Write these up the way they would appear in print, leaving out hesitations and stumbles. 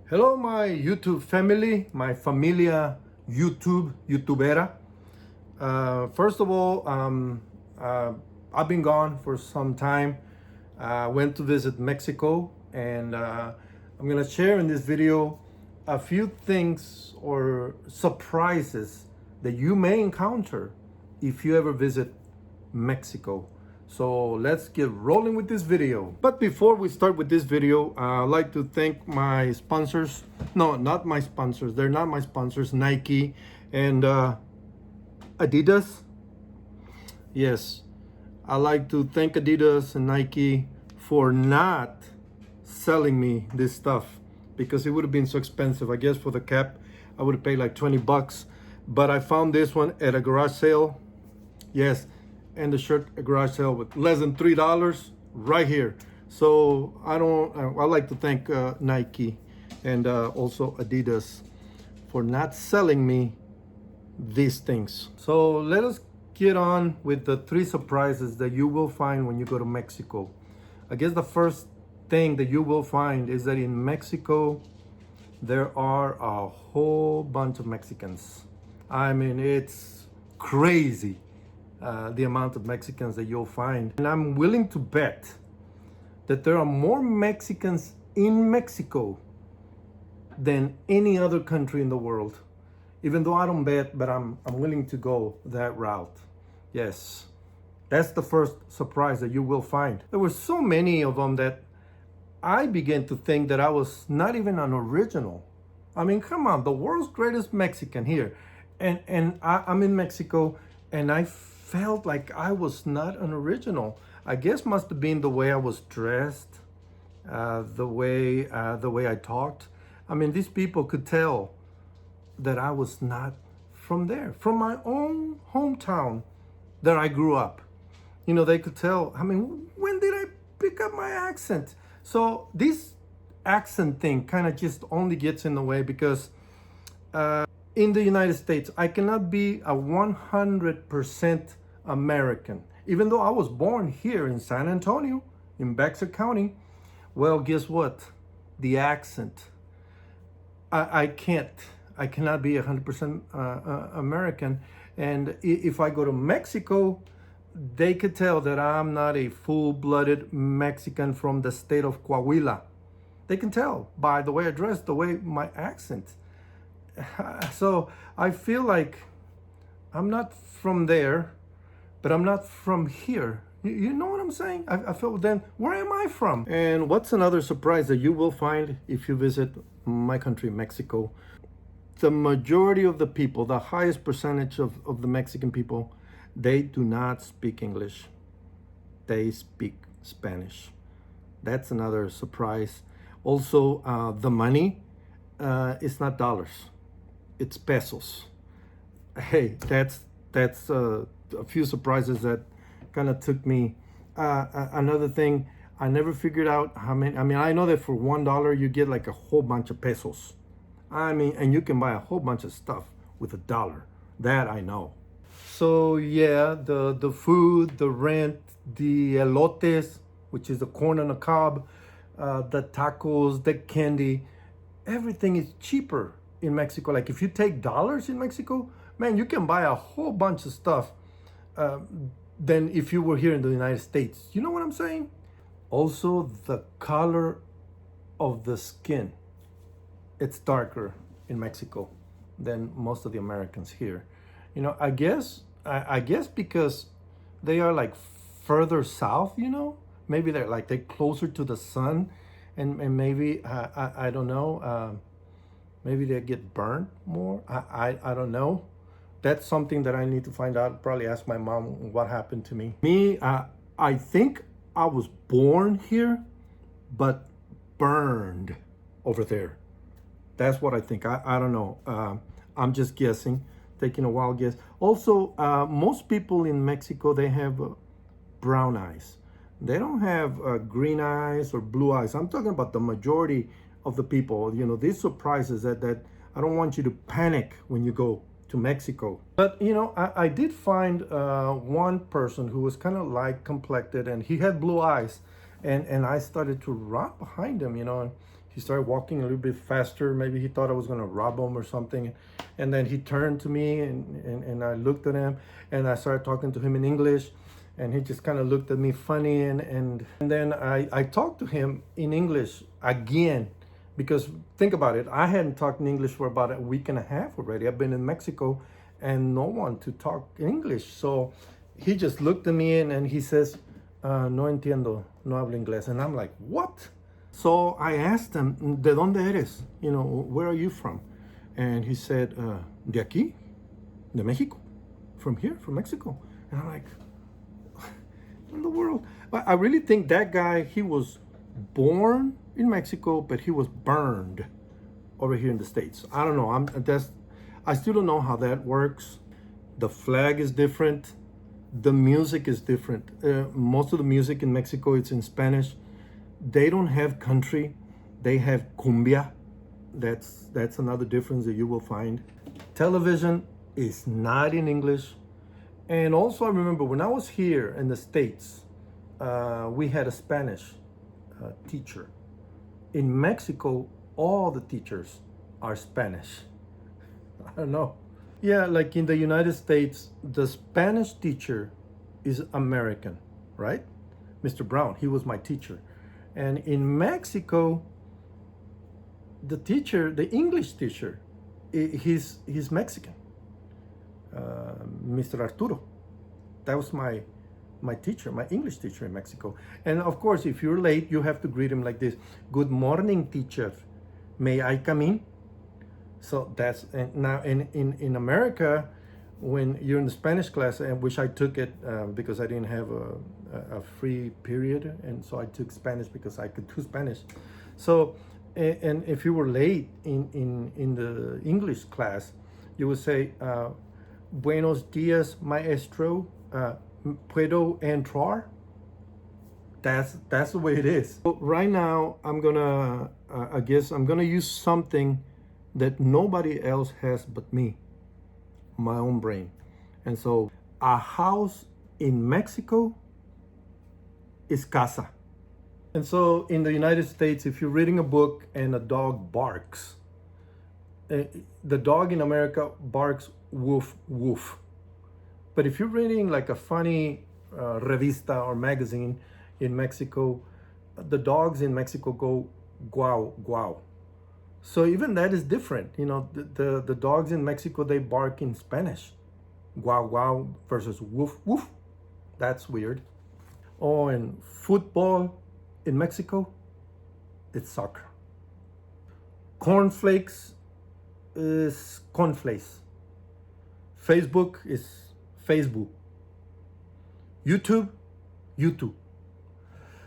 Hello, my YouTube family, my familia YouTubera. First of all, I've been gone for some time. Went to visit Mexico, and I'm gonna share in this video a few things or surprises that you may encounter if you ever visit Mexico. So let's get rolling with this video. But before we start with this video, I'd like to thank my sponsors. No, not my sponsors. They're not my sponsors. Nike and Adidas. Yes, I'd like to thank Adidas and Nike for not selling me this stuff because it would have been so expensive. I guess for the cap, I would have paid like 20 bucks. But I found this one at a garage sale. Yes, and the shirt a garage sale with less than $3 right here. So I like to thank Nike and also Adidas for not selling me these things. So let us get on with the three surprises that you will find when you go to Mexico. I guess the first thing that you will find is that in Mexico there are a whole bunch of Mexicans. I mean, it's crazy. The amount of Mexicans that you'll find. And I'm willing to bet that there are more Mexicans in Mexico than any other country in the world. Even though I don't bet, but I'm willing to go that route. Yes, that's the first surprise that you will find. There were so many of them that I began to think that I was not even an original. I mean, come on, the world's greatest Mexican here. And I'm in Mexico, and I felt like I was not an original. I guess must have been the way I was dressed, the way I talked. I mean, these people could tell that I was not from there, from my own hometown that I grew up. You know, they could tell. I mean, when did I pick up my accent? So this accent thing kind of just only gets in the way because in the United States, I cannot be a 100% American. Even though I was born here in San Antonio, in Bexar County, well, guess what? The accent. I cannot be 100% American. And if I go to Mexico, they could tell that I'm not a full-blooded Mexican from the state of Coahuila. They can tell by the way I dress, the way my accent. So I feel like I'm not from there, but I'm not from here. You know what I'm saying? I feel then, where am I from? And what's another surprise that you will find if you visit my country, Mexico? The majority of the people, the highest percentage of the Mexican people, they do not speak English. They speak Spanish. That's another surprise. Also, the money, it's not dollars. It's pesos. Hey, that's a few surprises that kind of took me. Another thing, I never figured out how many. I mean, I know that for $1 you get like a whole bunch of pesos. I mean, and you can buy a whole bunch of stuff with $1. That I know. So yeah, the food, the rent, the elotes, which is the corn on the cob, the tacos, the candy, everything is cheaper in Mexico. Like if you take dollars in Mexico, man, you can buy a whole bunch of stuff than if you were here in the United States. You know what I'm saying? Also, the color of the skin, it's darker in Mexico than most of the Americans here. You know, I guess because they are like further south, you know, maybe they're closer to the sun, and maybe I don't know. Maybe they get burnt more. I don't know. That's something that I need to find out. Probably ask my mom what happened to me. I think I was born here, but burned over there. That's what I think. I don't know. I'm just guessing, taking a wild guess. Also, most people in Mexico, they have brown eyes. They don't have green eyes or blue eyes. I'm talking about the majority of the people. You know, these surprises that I don't want you to panic when you go to Mexico. But you know, I did find one person who was kind of light complected, and he had blue eyes, and I started to run behind him, you know, and he started walking a little bit faster. Maybe he thought I was going to rob him or something. And then he turned to me, and I looked at him, and I started talking to him in English, and he just kind of looked at me funny. And then I talked to him in English again, because think about it. I hadn't talked in English for about a week and a half already. I've been in Mexico and no one to talk English. So he just looked at me, and he says, no entiendo, no hablo inglés. And I'm like, what? So I asked him, ¿de dónde eres? You know, where are you from? And he said, de aquí, de Mexico, from here, from Mexico. And I'm like, in the world? I really think that guy, he was born in Mexico, but he was burned over here in the States. I don't know. I still don't know how that works. The flag is different. The music is different. Most of the music in Mexico, it's in Spanish. They don't have country. They have cumbia. That's another difference that you will find. Television is not in English. And also, I remember when I was here in the States, we had a Spanish teacher. In Mexico, all the teachers are Spanish. I don't know. Yeah, like in the United States, the Spanish teacher is American, right? Mr. Brown, he was my teacher. And in Mexico, the teacher, the English teacher, he's Mexican. Mr. Arturo. That was my teacher, my English teacher in Mexico. And of course, if you're late, you have to greet him like this. Good morning, teacher. May I come in? So that's, and now in America, when you're in the Spanish class, and which I took it because I didn't have a free period, and so I took Spanish because I could do Spanish. So, and if you were late in the English class, you would say, Buenos dias, maestro. Puedo entrar? That's the way it is. So right now, I'm gonna, I guess I'm gonna use something that nobody else has but me, my own brain. And so a house in Mexico is casa. And so in the United States, if you're reading a book and a dog barks, the dog in America barks woof, woof. But if you're reading like a funny revista or magazine in Mexico, the dogs in Mexico go guau, guau. So even that is different. You know, the dogs in Mexico, they bark in Spanish. Guau, guau versus woof, woof. That's weird. Oh, and football in Mexico, it's soccer. Cornflakes is cornflakes. Facebook is Facebook. YouTube, YouTube.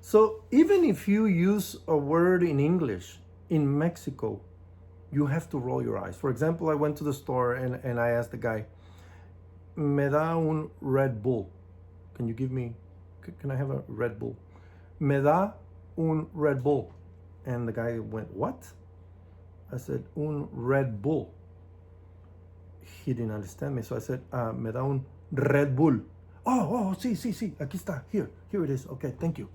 So even if you use a word in English in Mexico, you have to roll your eyes. For example, I went to the store and I asked the guy, me da un Red Bull. Can you give me, can I have a Red Bull? Me da un Red Bull. And the guy went, what? I said, un Red Bull. He didn't understand me. So I said, me da un Red Bull. Oh, sí, aquí está. Here it is. Okay, thank you.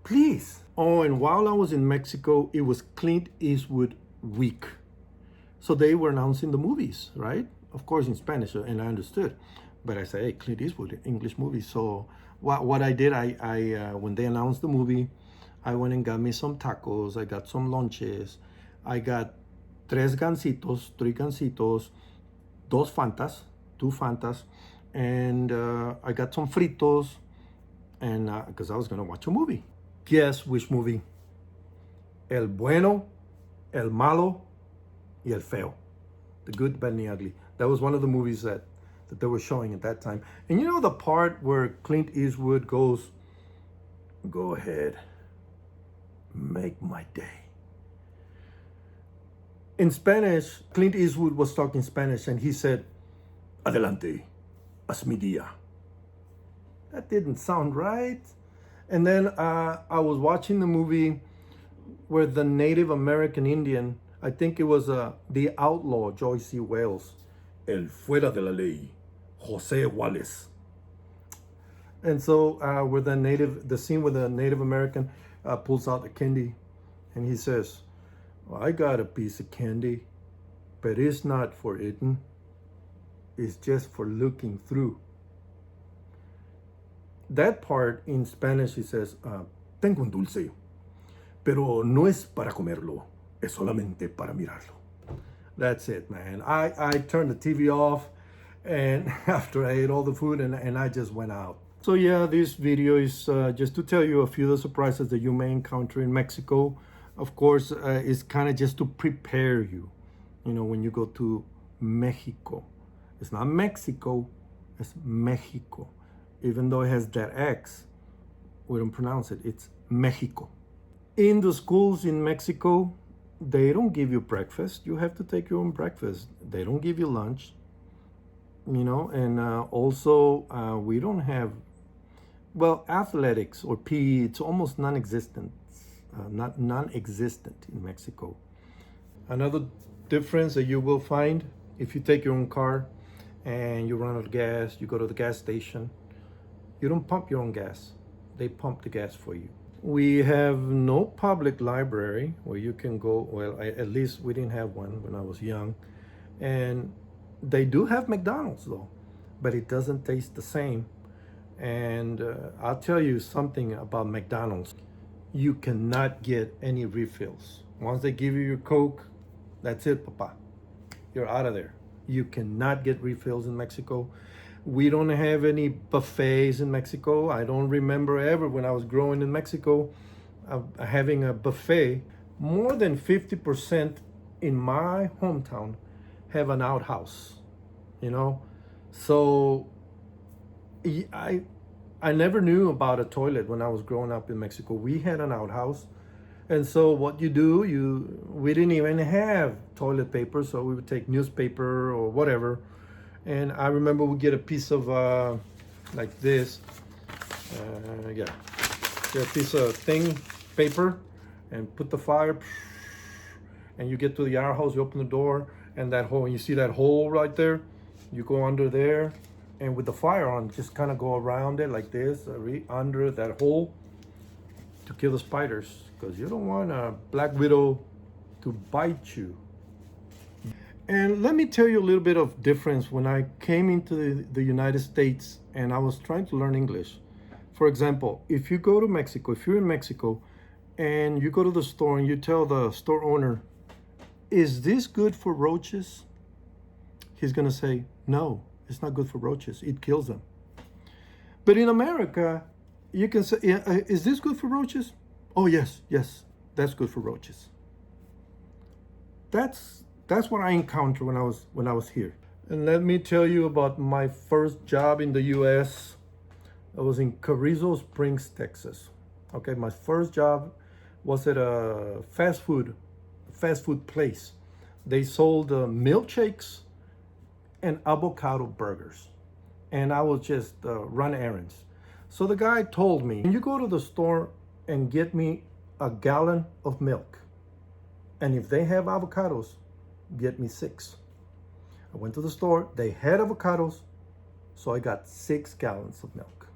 Please. Oh, and while I was in Mexico, it was Clint Eastwood week. So they were announcing the movies, right? Of course in Spanish, and I understood. But I said, hey, Clint Eastwood, English movie. So what I did, I when they announced the movie, I went and got me some tacos. I got some lunches. I got three gancitos, dos Fantas, two Fantas, and I got some fritos, and because I was gonna watch a movie. Guess which movie? El Bueno, El Malo, y El Feo. The Good, Bad, and the Ugly. That was one of the movies that they were showing at that time. And you know the part where Clint Eastwood goes, go ahead, make my day. In Spanish, Clint Eastwood was talking Spanish and he said, adelante, haz mi día. That didn't sound right. And then I was watching the movie where the Native American Indian, I think it was the outlaw, Joyce C. Wales, El Fuera de la Ley, Jose Wallace. And so where the scene where the Native American pulls out the candy And he says, well, I got a piece of candy, but it's not for eating. It's just for looking through. That part in Spanish, he says, tengo un dulce, pero no es para comerlo, es solamente para mirarlo. That's it, man. I turned the TV off, and after I ate all the food, and I just went out. So yeah, this video is just to tell you a few of the surprises that you may encounter in Mexico. Of course, it's kind of just to prepare you, when you go to Mexico. It's not Mexico, it's Mexico. Even though it has that X, we don't pronounce it, it's Mexico. In the schools in Mexico, they don't give you breakfast. You have to take your own breakfast. They don't give you lunch, and also we don't have, athletics or PE, it's almost non-existent, not non-existent in Mexico. Another difference that you will find, if you take your own car and you run out of gas, you go to the gas station, you don't pump your own gas. They pump the gas for you. We have no public library where you can go. Well, at least we didn't have one when I was young. And they do have McDonald's though, but it doesn't taste the same. And I'll tell you something about McDonald's. You cannot get any refills. Once they give you your Coke, that's it, papa. You're out of there. You cannot get refills in Mexico. We don't have any buffets in Mexico. I don't remember ever when I was growing in Mexico having a buffet. More than 50% in my hometown have an outhouse, So I never knew about a toilet when I was growing up in Mexico. We had an outhouse. And so what you do, we didn't even have toilet paper, so we would take newspaper or whatever. And I remember we get a piece of like this, get a piece of paper, and put the fire, and you get to the outhouse, you open the door, and that hole, you see that hole right there, you go under there, and with the fire on, just kind of go around it like this, under that hole, to kill the spiders, because you don't want a black widow to bite you. And let me tell you a little bit of difference when I came into the United States and I was trying to learn English. For example, if you go to Mexico, if you're in Mexico and you go to the store and you tell the store owner, is this good for roaches? He's gonna say, no, it's not good for roaches. It kills them. But in America, you can say, is this good for roaches? Oh, yes, that's good for roaches. That's what I encountered when I was here. And let me tell you about my first job in the U.S. I was in Carrizo Springs, Texas. Okay, my first job was at a fast food place. They sold milkshakes and avocado burgers, and I would just run errands. So the guy told me, you go to the store and get me a gallon of milk, and if they have avocados, get me 6. I went to the store, they had avocados, so I got 6 gallons of milk.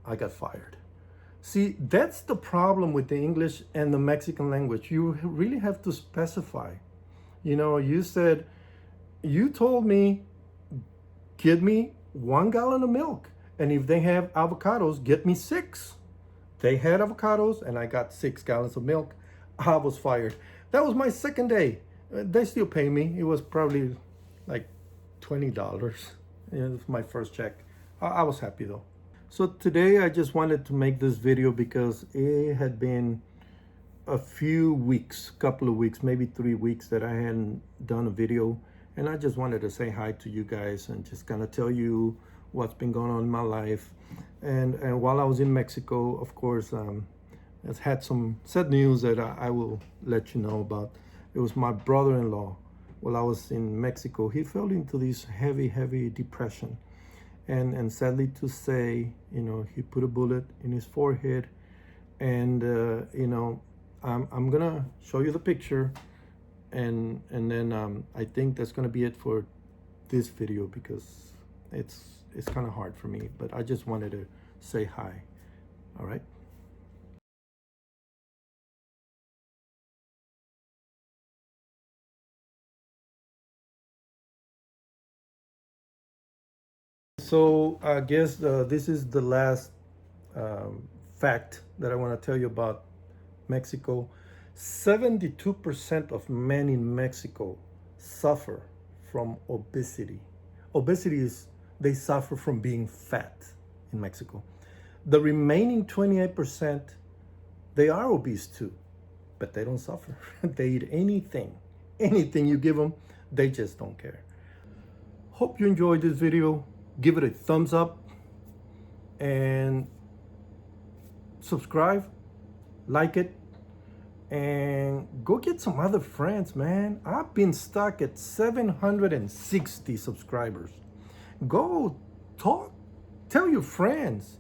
I got fired. See, that's the problem with the English and the Mexican language. You really have to specify. You told me, get me 1 gallon of milk, and if they have avocados, get me 6. They had avocados, and I got 6 gallons of milk. I was fired. That was my second day. They still pay me. It was probably like $20. It was my first check. I was happy though. So today I just wanted to make this video because it had been a few weeks, couple of weeks, maybe 3 weeks that I hadn't done a video. And I just wanted to say hi to you guys and just kind of tell you what's been going on in my life. And while I was in Mexico, of course, I've had some sad news that I will let you know about. It was my brother-in-law. While I was in Mexico, he fell into this heavy depression. And sadly to say, he put a bullet in his forehead. And, I'm gonna show you the picture. And then I think that's gonna be it for this video because it's kind of hard for me. But I just wanted to say hi. All right. So I guess this is the last fact that I want to tell you about Mexico. 72% of men in Mexico suffer from obesity. Obesity is they suffer from being fat in Mexico. The remaining 28%, they are obese too, but they don't suffer. They eat anything you give them, they just don't care. Hope you enjoyed this video. Give it a thumbs up and subscribe, like it, and go get some other friends, man. I've been stuck at 760 subscribers. Go talk, tell your friends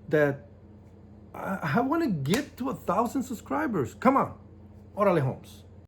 that I want to get to 1,000 subscribers. Come on, Orale Homes.